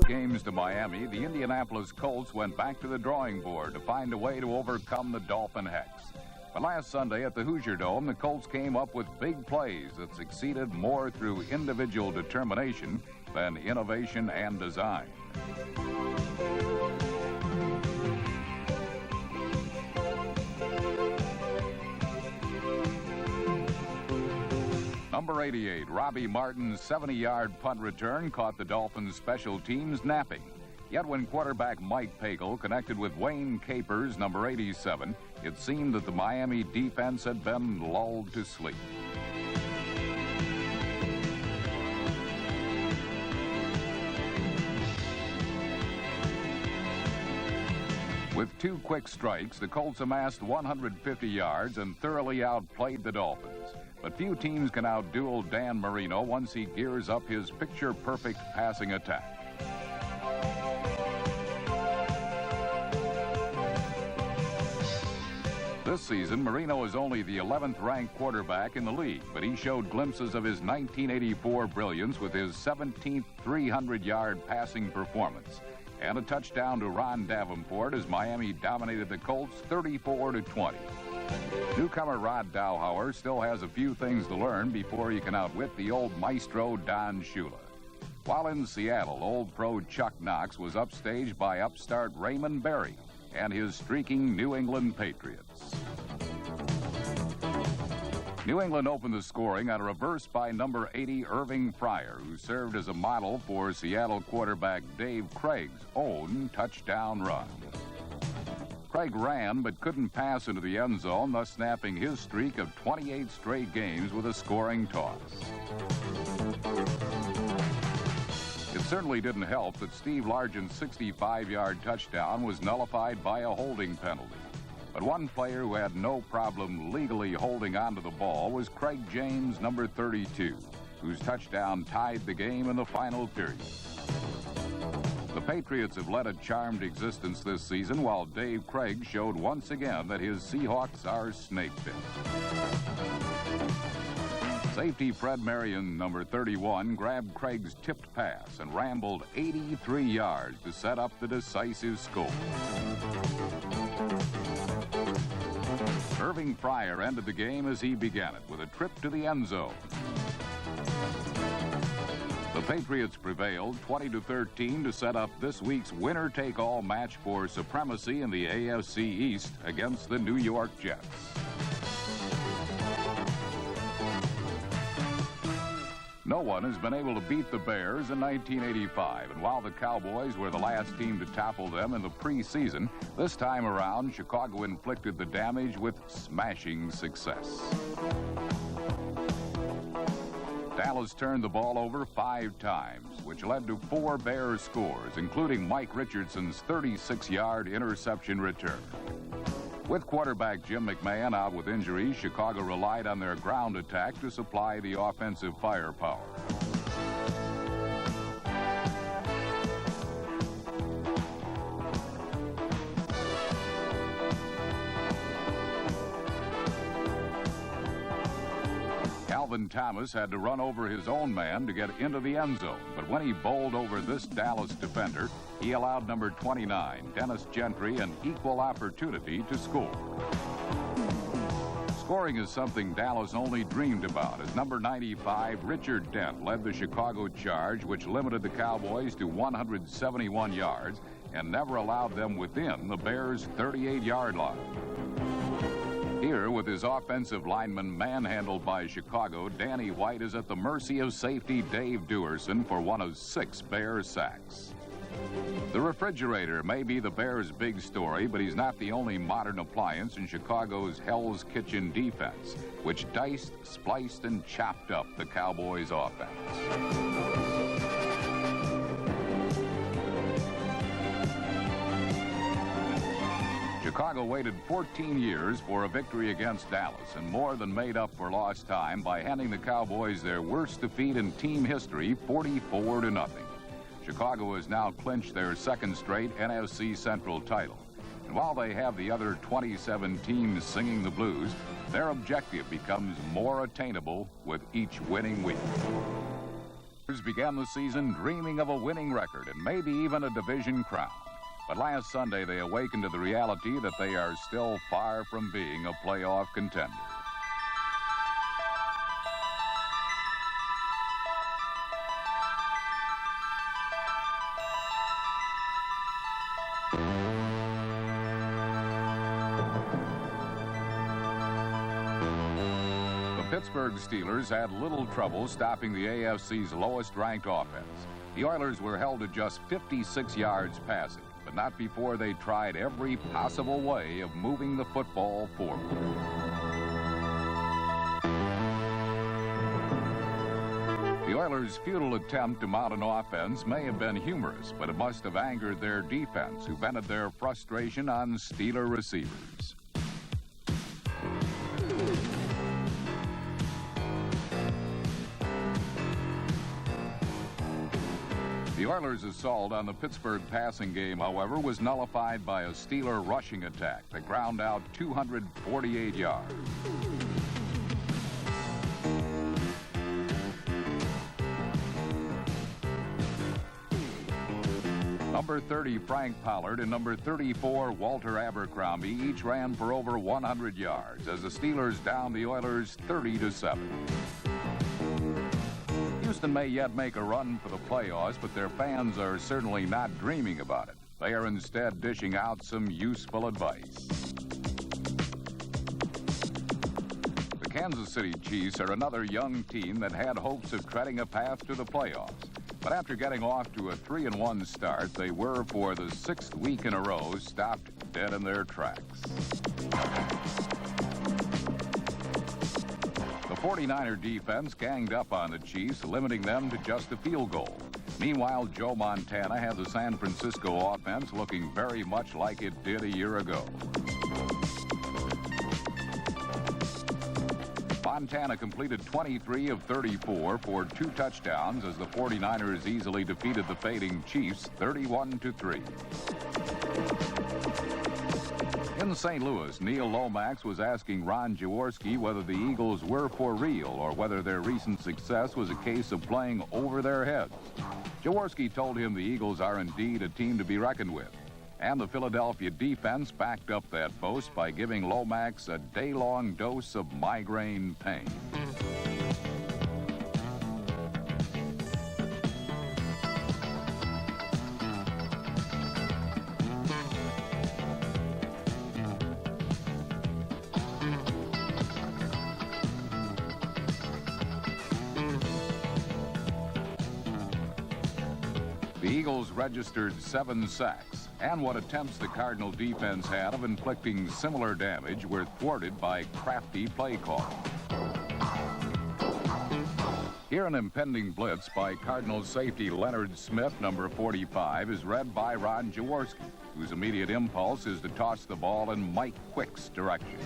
Games to Miami, the Indianapolis Colts went back to the drawing board to find a way to overcome the Dolphin Hex. But last Sunday at the Hoosier Dome, the Colts came up with big plays that succeeded more through individual determination than innovation and design. Number 88, Robbie Martin's 70-yard punt return caught the Dolphins' special teams napping. Yet when quarterback Mike Pagel connected with Wayne Capers, number 87, it seemed that the Miami defense had been lulled to sleep. With two quick strikes, the Colts amassed 150 yards and thoroughly outplayed the Dolphins. But few teams can outduel Dan Marino once he gears up his picture-perfect passing attack. This season, Marino is only the 11th-ranked quarterback in the league, but he showed glimpses of his 1984 brilliance with his 17th 300-yard passing performance and a touchdown to Ron Davenport as Miami dominated the Colts 34-20. Newcomer Rod Dowhauer still has a few things to learn before he can outwit the old maestro Don Shula. While in Seattle, old pro Chuck Knox was upstaged by upstart Raymond Berry and his streaking New England Patriots. New England opened the scoring on a reverse by number 80 Irving Fryer, who served as a model for Seattle quarterback Dave Craig's own touchdown run. Craig ran but couldn't pass into the end zone, thus snapping his streak of 28 straight games with a scoring toss. It certainly didn't help that Steve Largent's 65-yard touchdown was nullified by a holding penalty. But one player who had no problem legally holding onto the ball was Craig James, number 32, whose touchdown tied the game in the final period. The Patriots have led a charmed existence this season, while Dave Craig showed once again that his Seahawks are snake-bit. Safety Fred Marion, number 31, grabbed Craig's tipped pass and rambled 83 yards to set up the decisive score. Irving Fryer ended the game as he began it, with a trip to the end zone. The Patriots prevailed 20-13 to set up this week's winner-take-all match for supremacy in the AFC East against the New York Jets. No one has been able to beat the Bears in 1985, and while the Cowboys were the last team to topple them in the preseason, this time around, Chicago inflicted the damage with smashing success. Dallas turned the ball over 5 times, which led to 4 Bears scores, including Mike Richardson's 36-yard interception return. With quarterback Jim McMahon out with injuries, Chicago relied on their ground attack to supply the offensive firepower. Calvin Thomas had to run over his own man to get into the end zone, but when he bowled over this Dallas defender, he allowed number 29, Dennis Gentry, an equal opportunity to score. Scoring is something Dallas only dreamed about, as number 95, Richard Dent, led the Chicago charge, which limited the Cowboys to 171 yards and never allowed them within the Bears' 38-yard line. Here, with his offensive lineman manhandled by Chicago, Danny White is at the mercy of safety Dave Duerson for one of 6 Bears sacks. The refrigerator may be the Bears' big story, but he's not the only modern appliance in Chicago's Hell's Kitchen defense, which diced, spliced, and chopped up the Cowboys' offense. Chicago waited 14 years for a victory against Dallas and more than made up for lost time by handing the Cowboys their worst defeat in team history, 44-0. Chicago has now clinched their second straight NFC Central title. And while they have the other 27 teams singing the blues, their objective becomes more attainable with each winning week. began the season dreaming of a winning record and maybe even a division crown. But last Sunday, they awakened to the reality that they are still far from being a playoff contender. The Pittsburgh Steelers had little trouble stopping the AFC's lowest-ranked offense. The Oilers were held to just 56 yards passing, but not before they tried every possible way of moving the football forward. The Oilers' futile attempt to mount an offense may have been humorous, but it must have angered their defense, who vented their frustration on Steeler receivers. The Oilers' assault on the Pittsburgh passing game, however, was nullified by a Steeler rushing attack that ground out 248 yards. Number 30, Frank Pollard, and number 34, Walter Abercrombie, each ran for over 100 yards as the Steelers downed the Oilers 30-7. Houston may yet make a run for the playoffs, but their fans are certainly not dreaming about it. They are instead dishing out some useful advice. The Kansas City Chiefs are another young team that had hopes of treading a path to the playoffs. But after getting off to a 3-1 start, they were, for the 6th week in a row, stopped dead in their tracks. The 49er defense ganged up on the Chiefs, limiting them to just a field goal. Meanwhile, Joe Montana had the San Francisco offense looking very much like it did a year ago. Montana completed 23 of 34 for 2 touchdowns as the 49ers easily defeated the fading Chiefs 31-3. In St. Louis, Neil Lomax was asking Ron Jaworski whether the Eagles were for real or whether their recent success was a case of playing over their heads. Jaworski told him the Eagles are indeed a team to be reckoned with. And the Philadelphia defense backed up that boast by giving Lomax a day-long dose of migraine pain. The Eagles registered 7 sacks, and what attempts the Cardinal defense had of inflicting similar damage were thwarted by crafty play calling. Here, an impending blitz by Cardinals safety Leonard Smith, number 45, is read by Ron Jaworski, whose immediate impulse is to toss the ball in Mike Quick's direction.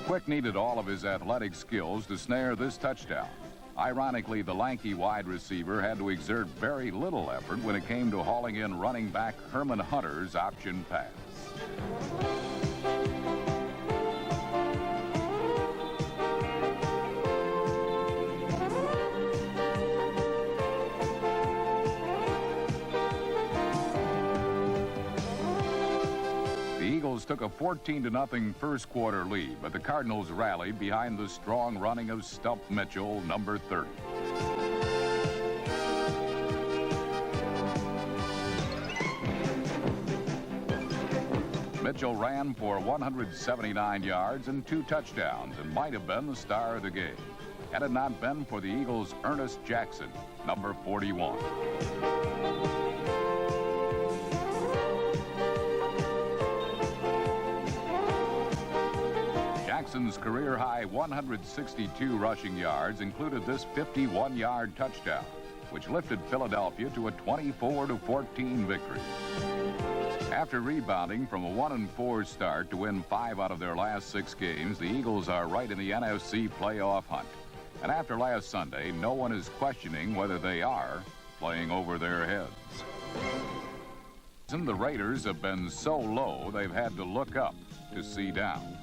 Quick needed all of his athletic skills to snare this touchdown. Ironically, the lanky wide receiver had to exert very little effort when it came to hauling in running back Herman Hunter's option pass. The Eagles took a 14-0 first quarter lead, but the Cardinals rallied behind the strong running of Stump Mitchell, number 30. Mitchell ran for 179 yards and 2 touchdowns and might have been the star of the game, had it not been for the Eagles' Ernest Jackson, number 41. Jackson's career-high 162 rushing yards included this 51-yard touchdown, which lifted Philadelphia to a 24-14 victory. After rebounding from a 1-4 start to win 5 out of their last 6 games, the Eagles are right in the NFC playoff hunt. And after last Sunday, no one is questioning whether they are playing over their heads. The Raiders have been so low they've had to look up to see down.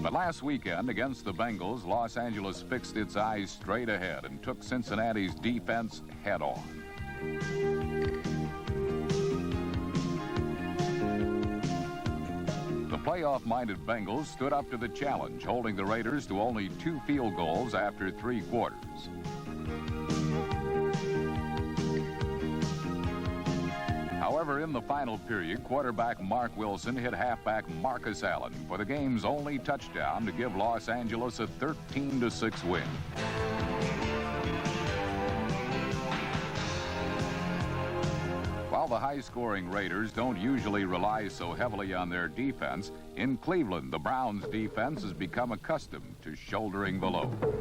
But last weekend against the Bengals, Los Angeles fixed its eyes straight ahead and took Cincinnati's defense head on. The playoff-minded Bengals stood up to the challenge, holding the Raiders to only 2 field goals after 3 quarters. However, in the final period, quarterback Mark Wilson hit halfback Marcus Allen for the game's only touchdown to give Los Angeles a 13-6 win. While the high-scoring Raiders don't usually rely so heavily on their defense, in Cleveland, the Browns' defense has become accustomed to shouldering the load.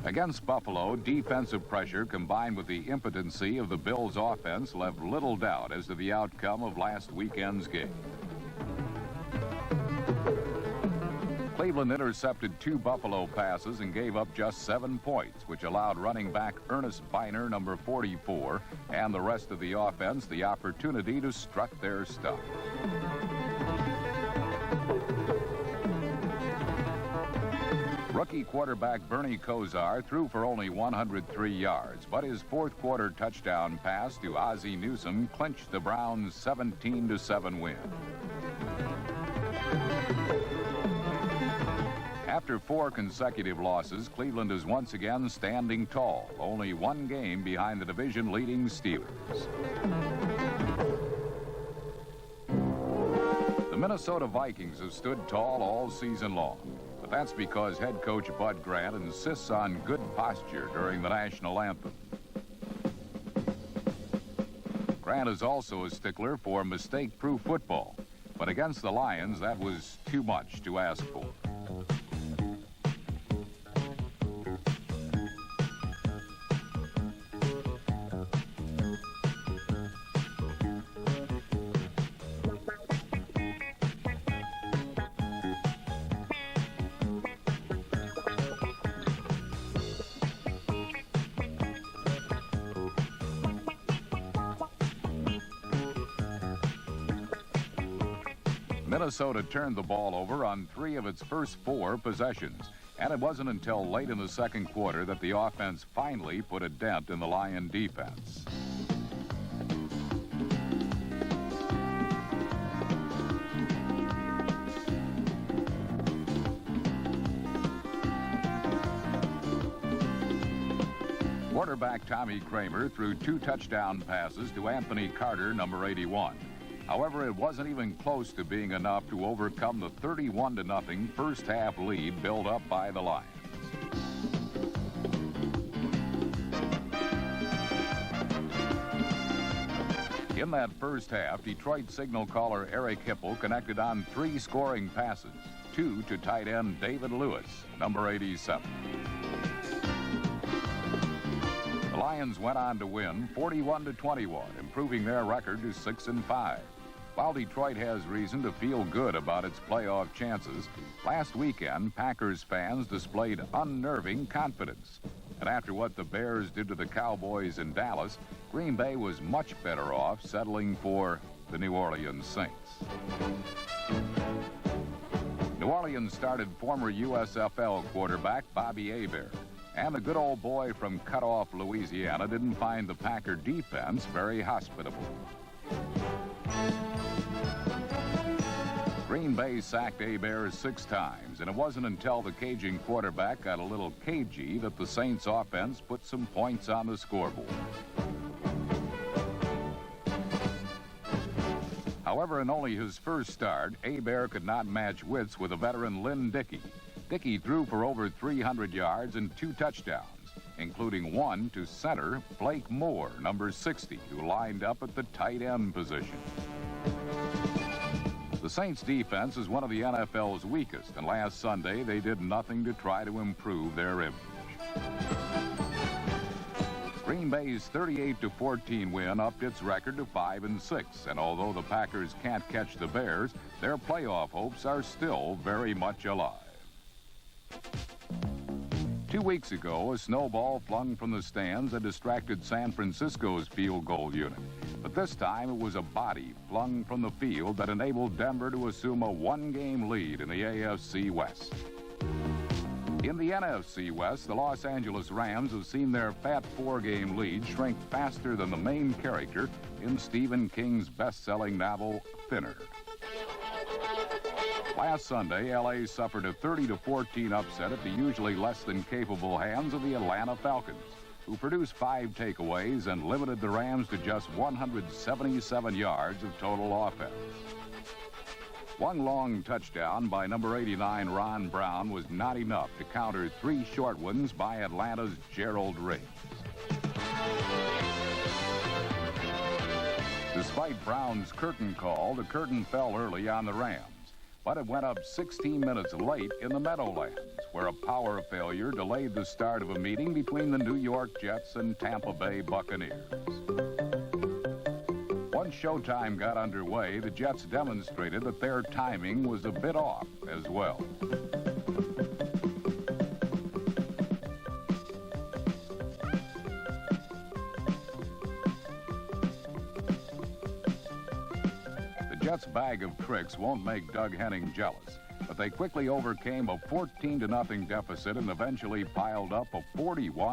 Against Buffalo, defensive pressure combined with the impotency of the Bills' offense left little doubt as to the outcome of last weekend's game. Cleveland intercepted 2 Buffalo passes and gave up just 7 points, which allowed running back Ernest Biner, number 44, and the rest of the offense the opportunity to strut their stuff. Rookie quarterback Bernie Kosar threw for only 103 yards, but his fourth-quarter touchdown pass to Ozzie Newsome clinched the Browns' 17-7 win. After 4 consecutive losses, Cleveland is once again standing tall, only 1 game behind the division-leading Steelers. The Minnesota Vikings have stood tall all season long, but that's because head coach Bud Grant insists on good posture during the national anthem. Grant is also a stickler for mistake-proof football, but against the Lions, that was too much to ask for. Minnesota turned the ball over on 3 of its first 4 possessions, and it wasn't until late in the second quarter that the offense finally put a dent in the Lion defense. Quarterback Tommy Kramer threw 2 touchdown passes to Anthony Carter, number 81. However, it wasn't even close to being enough to overcome the 31-0 first-half lead built up by the Lions. In that first half, Detroit signal caller Eric Hipple connected on 3 scoring passes, 2 to tight end David Lewis, number 87. The Lions went on to win 41-21, improving their record to 6-5. While Detroit has reason to feel good about its playoff chances, last weekend Packers fans displayed unnerving confidence. And after what the Bears did to the Cowboys in Dallas, Green Bay was much better off settling for the New Orleans Saints. New Orleans started former USFL quarterback Bobby Hebert. And the good old boy from Cutoff, Louisiana, didn't find the Packer defense very hospitable. Green Bay sacked Hebert 6 times, and it wasn't until the Cajun quarterback got a little cagey that the Saints offense put some points on the scoreboard. However, in only his first start, Hebert could not match wits with a veteran Lynn Dickey. Dickey threw for over 300 yards and 2 touchdowns, including 1 to center Blake Moore, number 60, who lined up at the tight end position. The Saints' defense is one of the NFL's weakest, and last Sunday they did nothing to try to improve their image. Green Bay's 38-14 win upped its record to 5-6, and although the Packers can't catch the Bears, their playoff hopes are still very much alive. 2 weeks ago, a snowball flung from the stands had distracted San Francisco's field goal unit. But this time it was a body flung from the field that enabled Denver to assume a one-game lead in the AFC West. In the NFC West, the Los Angeles Rams have seen their fat four-game lead shrink faster than the main character in Stephen King's best-selling novel, Thinner. Last Sunday, L.A. suffered a 30-14 upset at the usually less than capable hands of the Atlanta Falcons, who produced 5 takeaways and limited the Rams to just 177 yards of total offense. One long touchdown by number 89 Ron Brown was not enough to counter 3 short ones by Atlanta's Gerald Riggs. Despite Brown's curtain call, the curtain fell early on the Rams, but it went up 16 minutes late in the Meadowlands, where a power failure delayed the start of a meeting between the New York Jets and Tampa Bay Buccaneers. Once showtime got underway, the Jets demonstrated that their timing was a bit off as well. The Jets' bag of tricks won't make Doug Henning jealous, but they quickly overcame a 14-0 deficit and eventually piled up a 41